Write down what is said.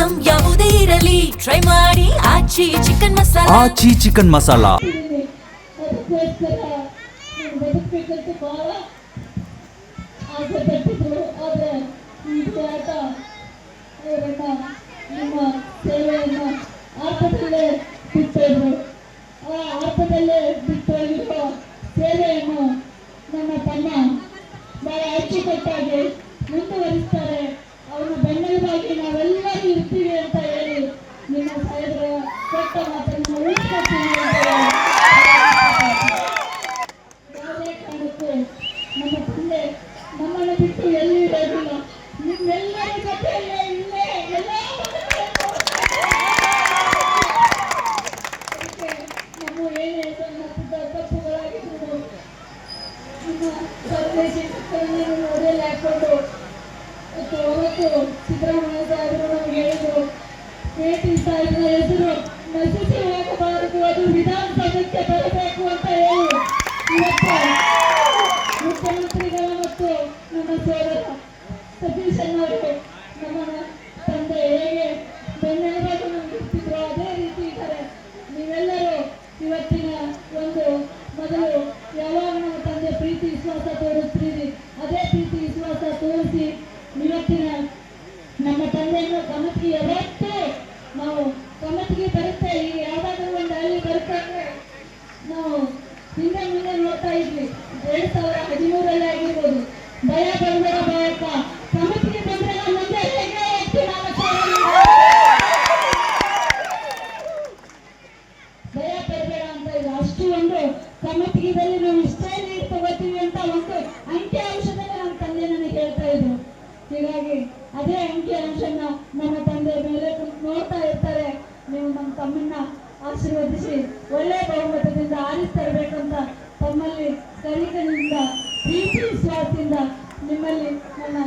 Item ಯಾವುದೇ ಇರಲಿ try ಮಾಡಿ ಆಚಿ ಚಿಕನ್ ಮಸಾಲಾ. ಆಚಿ ಚಿಕನ್ ಮಸಾಲಾ. ಅದಕ್ಕೋಸ್ಕರ ನಾನು ಬದುಕಬೇಕಂತ ಬಹಳ ಆಸೆ ಪಟ್ಟಿದ್ರು. ಆದರೆ ಈ ಆಟ ಅವರನ್ನ ನಮ್ಮ ಸೇವೆಯನ್ನು ಆಟದಲ್ಲೇ ಬಿಟ್ಟಿದ್ರು. ಆ ಆಟದಲ್ಲೇ ಬಿಟ್ಟಿರುವ ಸೇವೆಯನ್ನು ನನ್ನ ತಮ್ಮ ಬಹಳ ಅಚ್ಚುಕಟ್ಟಾಗಿ ಮುಂದುವರಿಸ್ತಾರೆ. ಅವನ ಬೆನ್ನೆಲುಬಾಗಿ ನಾವೆಲ್ಲರೂ ಇರ್ತೀವಿ ಅಂತ ಹೇಳಿ ನಿಮ್ಮ ಸಾಹೇಬರ ಕೊಟ್ಟ ಮಾತನ್ನು ಉಳಿಸ್ಕೊಳ್ತೀನಿ. ಯಾವುದೇ ಕಾರಣಕ್ಕೂ ನಮ್ಮ ತಂದೆ ನಮ್ಮನ್ನು ಬಿಟ್ಟು ಎಲ್ಲಿ ಇರೋದಿಲ್ಲ. ನಿಮ್ಮೆಲ್ಲರ ಜೊತೆಯಲ್ಲೇ ಇಲ್ಲೇ ಎಲ್ಲ ಅದಕ್ಕೆ ನಮ್ಮ ಏನೇ ಸಣ್ಣ ಪುಟ್ಟ ತಪ್ಪುಗಳಾಗಿದ್ರು ನಮ್ಮ ಸ್ವದೇಶಿ ಮಕ್ಕಳನ್ನು ನೋಡಲ್ಲಿ ಹಾಕೊಂಡು ಅವತ್ತು ಸಿದ್ದರಾಮಯ್ಯ ಸಾಹೇಬರು ನಮ್ಗೆ ಹೇಳಿದ್ರು, ಪೇಟಿ ಸಾಹೇಬರ ಹೆಸರು ನಶಿಸಿ ಹೋಗಬಾರದು, ಅದು ವಿಧಾನಸಭೆಗೆ ಬರಬೇಕು ಅಂತ ಹೇಳಿ ಇವತ್ತು ಮುಖ್ಯಮಂತ್ರಿಗಳ ಮತ್ತು ನಮ್ಮ ಸೋದರ ಸತೀಶ್ ಅವರು ನಮ್ಮ ತಂದೆ ಹೇಗೆ ಬೆನ್ನೆಲುಬಾಗಿ ನಮ್ಗೆ ಇರ್ತಿದ್ರು ಅದೇ ರೀತಿ ಇದ್ದಾರೆ. ನೀವೆಲ್ಲರೂ ಇವತ್ತಿನ ಒಂದು ಮೊದಲು ಯಾವಾಗ ನಮ್ಮ ತಂದೆ ಪ್ರೀತಿ ವಿಶ್ವಾಸ ತೋರಿಸ್ತೀರಿ ಅದೇ ಪ್ರೀತಿ ವಿಶ್ವಾಸ ತೋರಿಸಿ ಇವತ್ತಿನ ನಮ್ಮ ತಂದೆಯನ್ನು ಕಮತಿಗೆ ಯಾವತ್ತೂ ನಾವು ಕಮತಿಗೆ ಬರುತ್ತೆ. ಈಗ ಯಾವ್ದಾದ್ರು ಒಂದು ಹಳ್ಳಿ ಬರ್ತಂದ್ರೆ ನಾವು ಹಿಂದೆ ಮುಂದೆ ನೋಡ್ತಾ ಇದ್ವಿ. 2013 ಆಗಿರ್ಬೋದು. ಭಯ ಬಂದರ ಭಯಕ್ಕ ಕಮತಿಗೆ ಬಂದ್ರೆ ನಾವು ಮುಂದೆ ಹೇಗೆ ಹೋಗ್ತೀವಿ. ಭಯ ಪಡಬೇಡ ಅಂತ ಇದೆ. ಅಷ್ಟು ಒಂದು ಕಮತಿಗೆದಲ್ಲಿ ನಾವು ಇಷ್ಟೇ ನೀರು ತಗೋತೀವಿ ಅಂತ ಒಂದು ಅಂಕಿ ಅಂಶದಲ್ಲಿ ನಮ್ಮ ತಂದೆ ನನಗೆ ಹೇಳ್ತಾ ಇದ್ರು. ಹೀಗಾಗಿ ಅದೇ ಅಂಕಿ ಅಂಶನ ನಮ್ಮ ತಂದೆ ಮೇಲೆ ನೋಡ್ತಾ ಇರ್ತಾರೆ. ನೀವು ನಮ್ಮ ತಮ್ಮನ್ನ ಆಶೀರ್ವದಿಸಿ ಒಳ್ಳೆ ಬಹುಮತದಿಂದ ಆರಿಸ್ತರಬೇಕಂತ ತಮ್ಮಲ್ಲಿ ಕಲಿಕನಿಂದ ಪ್ರೀತಿ ವಿಶ್ವಾಸದಿಂದ ನಿಮ್ಮಲ್ಲಿ ನನ್ನ